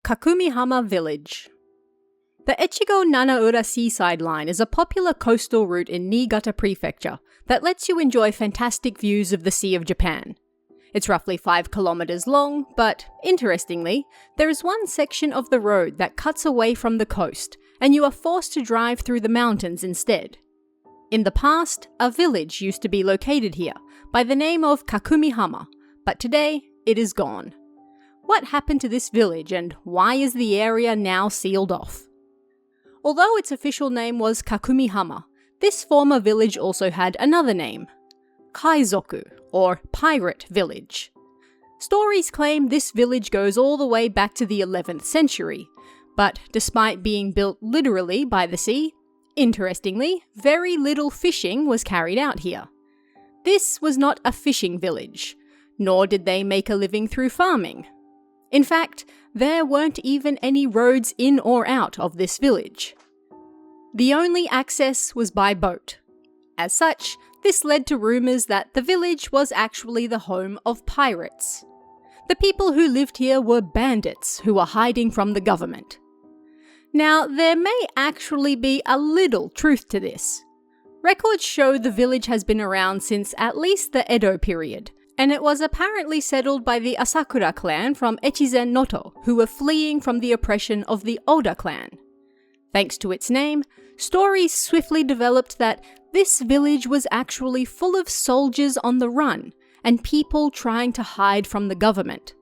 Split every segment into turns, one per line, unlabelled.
Kakumihama Village. The Echigo-Nanaura seaside line is a popular coastal route in Niigata Prefecture that lets you enjoy fantastic views of the Sea of Japan. It's roughly 5 kilometers long, but interestingly, there is one section of the road that cuts away from the coast, and you are forced to drive through the mountains instead. In the past, a village used to be located here by the name of Kakumihama, but today it is gone. What happened to this village, and why is the area now sealed off? Although its official name was Kakumihama, this former village also had another name, Kaizoku, or Pirate Village. Stories claim this village goes all the way back to the 11th century, but despite being built literally by the sea, interestingly, very little fishing was carried out here. This was not a fishing village, nor did they make a living through farming. In fact, there weren't even any roads in or out of this village. The only access was by boat. As such, this led to rumours that the village was actually the home of pirates. The people who lived here were bandits who were hiding from the government. Now, there may actually be a little truth to this. Records show the village has been around since at least the Edo period, and it was apparently settled by the Asakura clan from Echizen Noto, who were fleeing from the oppression of the Oda clan. Thanks to its name, stories swiftly developed that this village was actually full of soldiers on the run and people trying to hide from the government.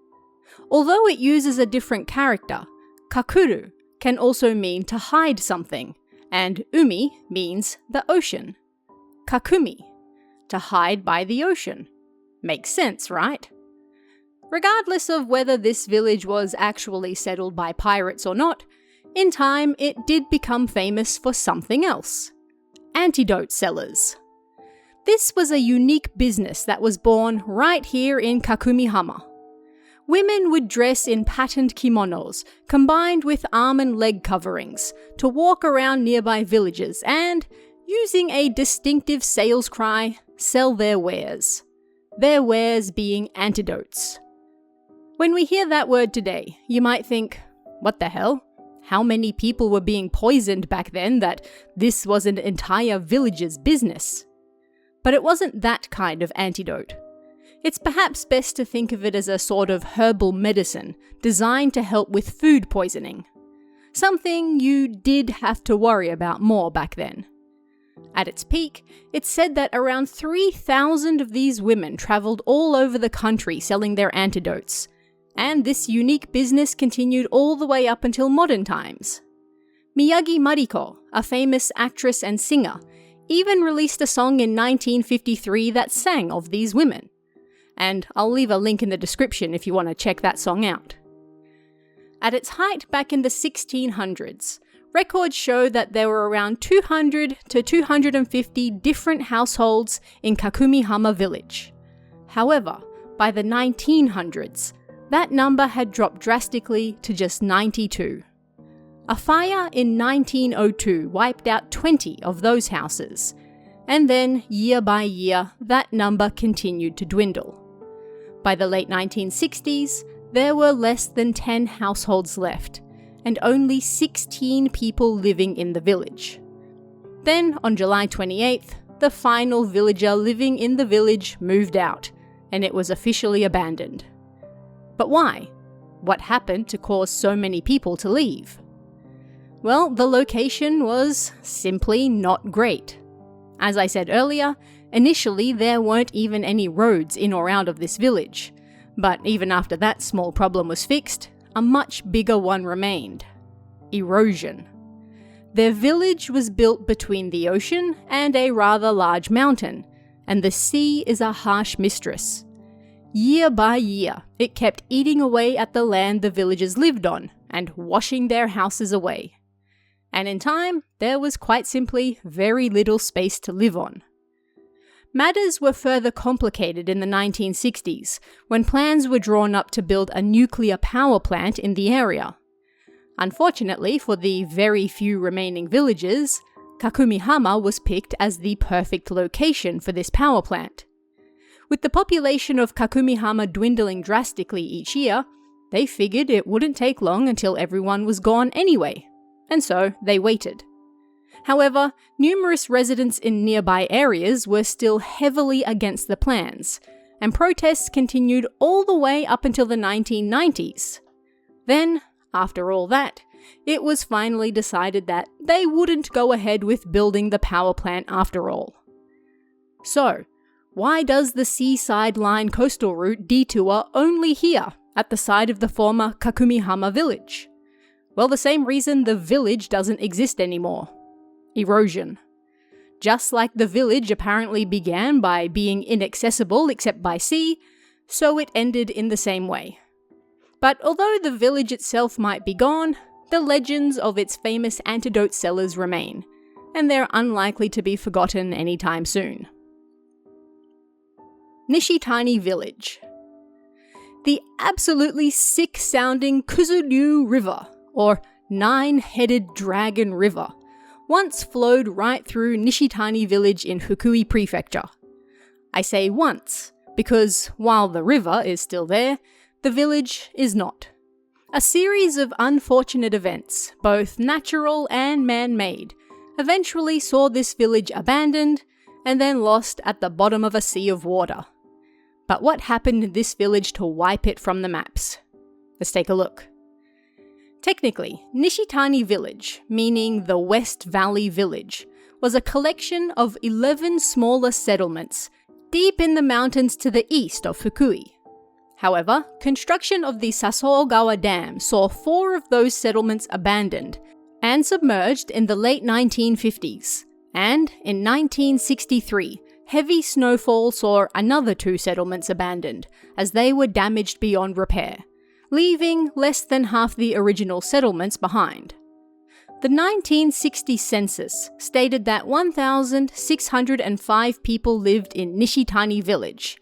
Although it uses a different character, kakuru can also mean to hide something, and umi means the ocean. Kakumi, to hide by the ocean. Makes sense, right? Regardless of whether this village was actually settled by pirates or not, in time it did become famous for something else. Antidote sellers. This was a unique business that was born right here in Kakumihama. Women would dress in patterned kimonos, combined with arm and leg coverings, to walk around nearby villages and, using a distinctive sales cry, sell their wares. Their wares being antidotes. When we hear that word today, you might think, what the hell? How many people were being poisoned back then that this was an entire village's business? But it wasn't that kind of antidote. It's perhaps best to think of it as a sort of herbal medicine designed to help with food poisoning. Something you did have to worry about more back then. At its peak, it's said that around 3,000 of these women travelled all over the country selling their antidotes, and this unique business continued all the way up until modern times. Miyagi Mariko, a famous actress and singer, even released a song in 1953 that sang of these women. And I'll leave a link in the description if you want to check that song out. At its height back in the 1600s, records show that there were around 200 to 250 different households in Kakumihama Village. However, by the 1900s, that number had dropped drastically to just 92. A fire in 1902 wiped out 20 of those houses, and then year by year, that number continued to dwindle. By the late 1960s, there were less than 10 households left, and only 16 people living in the village. Then, on July 28th, the final villager living in the village moved out, and it was officially abandoned. But why? What happened to cause so many people to leave? Well, the location was simply not great. As I said earlier, initially there weren't even any roads in or out of this village, but even after that small problem was fixed, a much bigger one remained. Erosion. Their village was built between the ocean and a rather large mountain, and the sea is a harsh mistress. Year by year, it kept eating away at the land the villagers lived on and washing their houses away. And in time, there was quite simply very little space to live on. Matters were further complicated in the 1960s, when plans were drawn up to build a nuclear power plant in the area. Unfortunately for the very few remaining villages, Kakumihama was picked as the perfect location for this power plant. With the population of Kakumihama dwindling drastically each year, They figured it wouldn't take long until everyone was gone anyway, and so they waited. However, numerous residents in nearby areas were still heavily against the plans, and protests continued all the way up until the 1990s. Then, after all that, it was finally decided that they wouldn't go ahead with building the power plant after all. So, why does the Seaside Line coastal route detour only here, at the side of the former Kakumihama Village? Well, the same reason the village doesn't exist anymore. Erosion. Just like the village apparently began by being inaccessible except by sea, so it ended in the same way. But although the village itself might be gone, the legends of its famous antidote sellers remain, and they're unlikely to be forgotten anytime soon. Nishitani Village. The absolutely sick-sounding Kuzuryu River, or Nine-Headed Dragon River, once flowed right through Nishitani Village in Fukui Prefecture. I say once, because while the river is still there, the village is not. A series of unfortunate events, both natural and man-made, eventually saw this village abandoned and then lost at the bottom of a sea of water. But what happened in this village to wipe it from the maps? Let's take a look. Technically, Nishitani Village, meaning the West Valley Village, was a collection of 11 smaller settlements deep in the mountains to the east of Fukui. However, construction of the Sasoogawa Dam saw 4 of those settlements abandoned and submerged in the late 1950s, and in 1963, heavy snowfall saw another 2 settlements abandoned as they were damaged beyond repair, leaving less than half the original settlements behind. The 1960 census stated that 1,605 people lived in Nishitani Village,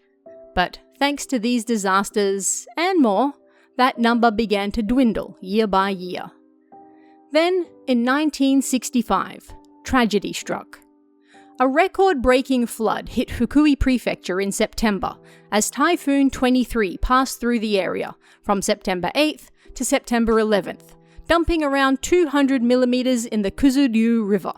but thanks to these disasters and more, that number began to dwindle year by year. Then, in 1965, tragedy struck. A record-breaking flood hit Fukui Prefecture in September as Typhoon 23 passed through the area from September 8th to September 11th, dumping around 200 millimeters in the Kuzuryu River.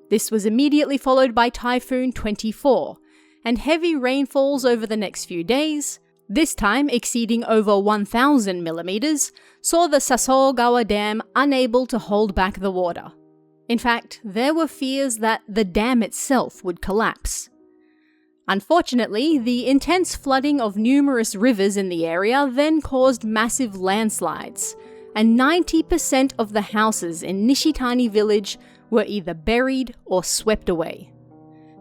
This was immediately followed by Typhoon 24, and heavy rainfalls over the next few days, this time exceeding over 1,000 millimeters, saw the Sasoogawa Dam unable to hold back the water. In fact, there were fears that the dam itself would collapse. Unfortunately, the intense flooding of numerous rivers in the area then caused massive landslides, and 90% of the houses in Nishitani Village were either buried or swept away.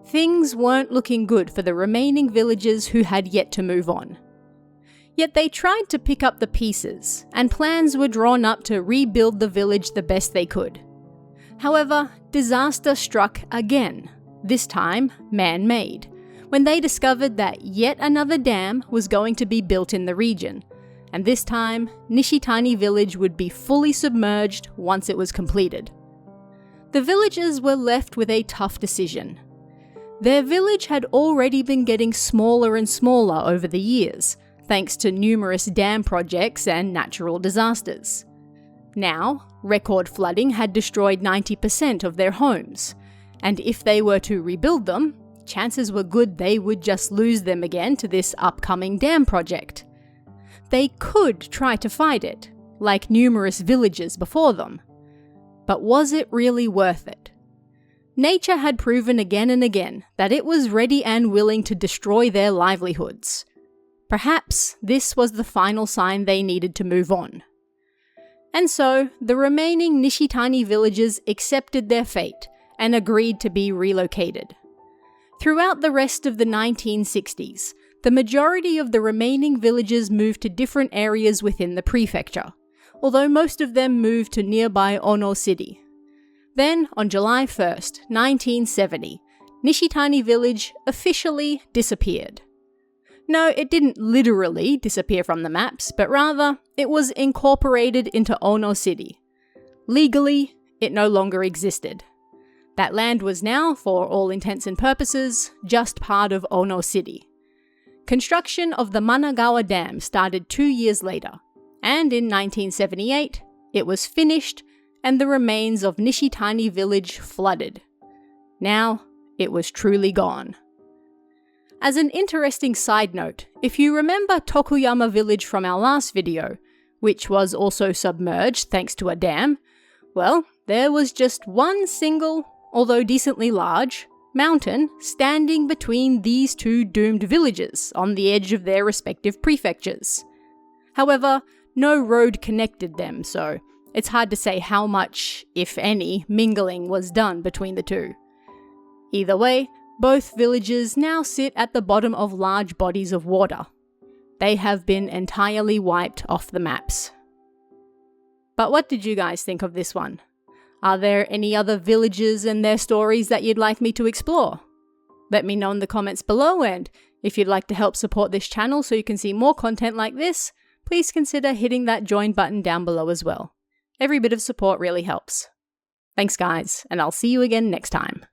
Things weren't looking good for the remaining villagers who had yet to move on. Yet they tried to pick up the pieces, and plans were drawn up to rebuild the village the best they could. However, disaster struck again, this time man-made, when they discovered that yet another dam was going to be built in the region, and this time Nishitani Village would be fully submerged once it was completed. The villagers were left with a tough decision. Their village had already been getting smaller and smaller over the years, thanks to numerous dam projects and natural disasters. Now, record flooding had destroyed 90% of their homes, and if they were to rebuild them, chances were good they would just lose them again to this upcoming dam project. They could try to fight it, like numerous villages before them. But was it really worth it? Nature had proven again and again that it was ready and willing to destroy their livelihoods. Perhaps this was the final sign they needed to move on. And so, the remaining Nishitani villagers accepted their fate and agreed to be relocated. Throughout the rest of the 1960s, the majority of the remaining villagers moved to different areas within the prefecture, although most of them moved to nearby Ono City. Then, on July 1st, 1970, Nishitani Village officially disappeared. No, it didn't literally disappear from the maps, but rather, it was incorporated into Ono City. Legally, it no longer existed. That land was now, for all intents and purposes, just part of Ono City. Construction of the Managawa Dam started 2 years later, and in 1978, it was finished and the remains of Nishitani Village flooded. Now, it was truly gone. As an interesting side note, if you remember Kakumihama Village from our last video, which was also submerged thanks to a dam, well, there was just one single, although decently large, mountain standing between these two doomed villages on the edge of their respective prefectures. However, no road connected them, so it's hard to say how much, if any, mingling was done between the two. Either way, both villages now sit at the bottom of large bodies of water. They have been entirely wiped off the maps. But what did you guys think of this one? Are there any other villages and their stories that you'd like me to explore? Let me know in the comments below, and if you'd like to help support this channel so you can see more content like this, please consider hitting that join button down below as well. Every bit of support really helps. Thanks guys, and I'll see you again next time.